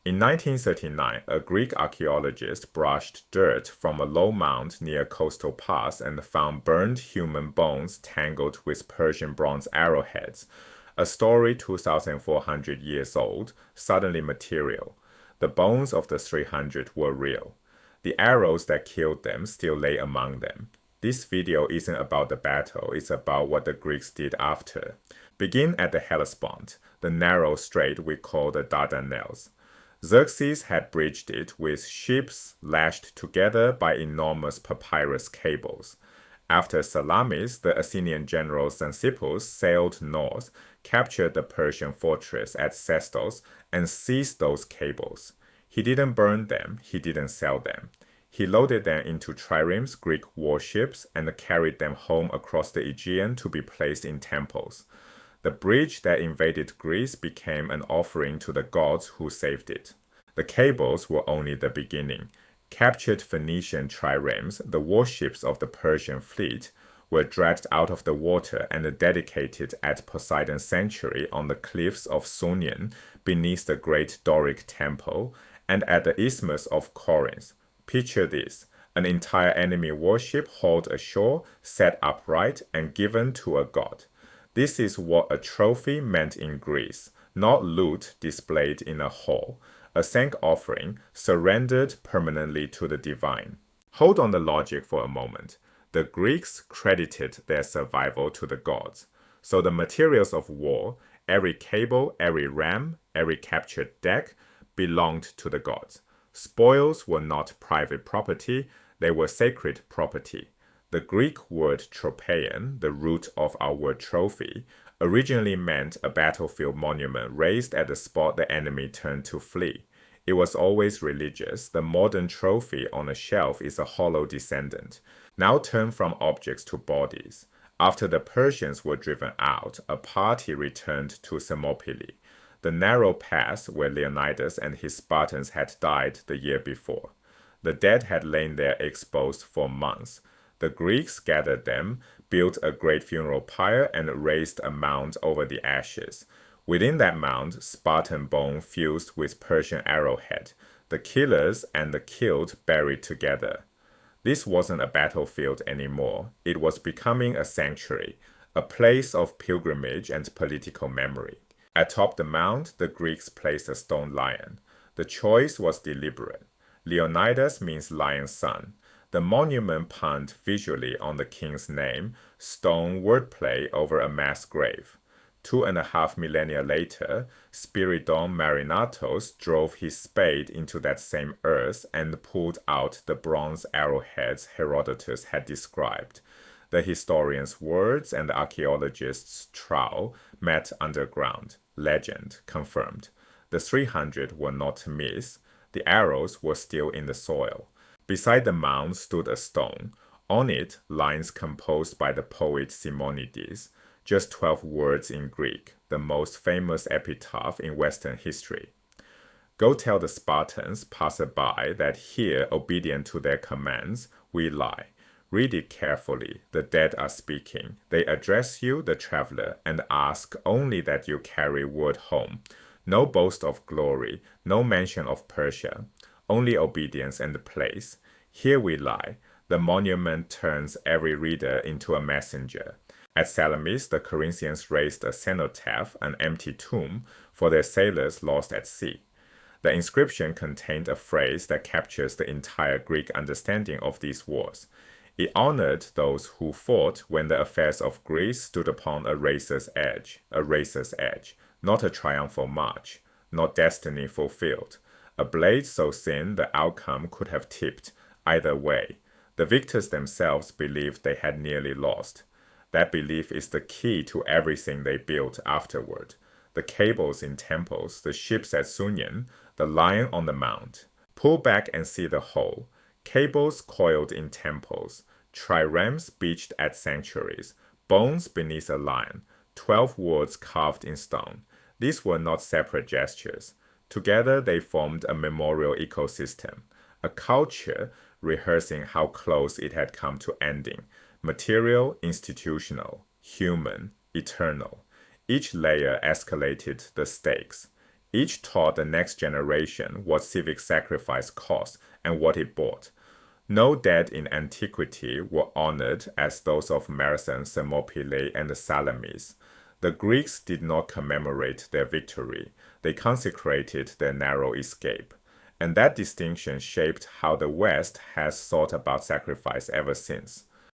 In 1939, a Greek archaeologist brushed dirt from a low mound near a coastal pass and found burned human bones tangled with Persian bronze arrowheads. A story 2,400 years old, suddenly material. The bones of the 300 were real. The arrows that killed them still lay among them. This video isn't about the battle, it's about what the Greeks did after. Begin at the Hellespont, the narrow strait we call the Dardanelles. Xerxes had bridged it with ships lashed together by enormous papyrus cables. After Salamis, the Athenian general Xanthippus sailed north, captured the Persian fortress at Sestos, and seized those cables. He didn't burn them, he didn't sell them. He loaded them into triremes, Greek warships, and carried them home across the Aegean to be placed in temples. The bridge that invaded Greece became an offering to the gods who saved it. The cables were only the beginning. Captured Phoenician triremes, the warships of the Persian fleet, were dragged out of the water and dedicated at Poseidon's sanctuary on the cliffs of Sounion beneath the great Doric temple and at the Isthmus of Corinth. Picture this. An entire enemy warship hauled ashore, set upright, and given to a god. This is what a trophy meant in Greece, not loot displayed in a hall. A thank offering surrendered permanently to the divine. Hold on the logic for a moment. The Greeks credited their survival to the gods. So the materials of war, every cable, every ram, every captured deck, belonged to the gods. Spoils were not private property, they were sacred property. The Greek word tropaion, the root of our word trophy, originally meant a battlefield monument raised at the spot the enemy turned to flee. It was always religious. The modern trophy on a shelf is a hollow descendant. Now turn from objects to bodies. After the Persians were driven out, a party returned to Thermopylae, the narrow pass where Leonidas and his Spartans had died the year before. The dead had lain there exposed for months. The Greeks gathered them, built a great funeral pyre, and raised a mound over the ashes. Within that mound, Spartan bone fused with Persian arrowhead, the killers and the killed buried together. This wasn't a battlefield anymore. It was becoming a sanctuary, a place of pilgrimage and political memory. Atop the mound, the Greeks placed a stone lion. The choice was deliberate. Leonidas means lion's son. The monument punned visually on the king's name, stone wordplay over a mass grave. 2.5 millennia later, Spyridon Marinatos drove his spade into that same earth and pulled out the bronze arrowheads Herodotus had described. The historian's words and the archaeologist's trowel met underground. Legend confirmed. The 300 were not myths. The arrows were still in the soil. Beside the mound stood a stone. On it, lines composed by the poet Simonides. Just 12 words in Greek, the most famous epitaph in Western history. Go tell the Spartans passerby that here, obedient to their commands, we lie. Read it carefully. The dead are speaking. They address you, the traveler, and ask only that you carry word home. No boast of glory, no mention of Persia, only obedience and place. Here we lie. The monument turns every reader into a messenger. At Salamis, the Corinthians raised a cenotaph, an empty tomb, for their sailors lost at sea. The inscription contained a phrase that captures the entire Greek understanding of these wars. It honored those who fought when the affairs of Greece stood upon a racer's edge, not a triumphal march, not destiny fulfilled. A blade so thin the outcome could have tipped either way. The victors themselves believed they had nearly lost. That belief is the key to everything they built afterward. The cables in temples, the ships at Sounion, the lion on the mount. Pull back and see the whole. Cables coiled in temples, triremes beached at sanctuaries, bones beneath a lion, 12 words carved in stone. These were not separate gestures. Together they formed a memorial ecosystem, a culture rehearsing how close it had come to ending. Material, institutional, human, eternal. Each layer escalated the stakes. Each taught the next generation what civic sacrifice cost and what it bought. No dead in antiquity were honored as those of Marathon, Thermopylae, and Salamis. The Greeks did not commemorate their victory, they consecrated their narrow escape. And that distinction shaped how the West has thought about sacrifice ever since.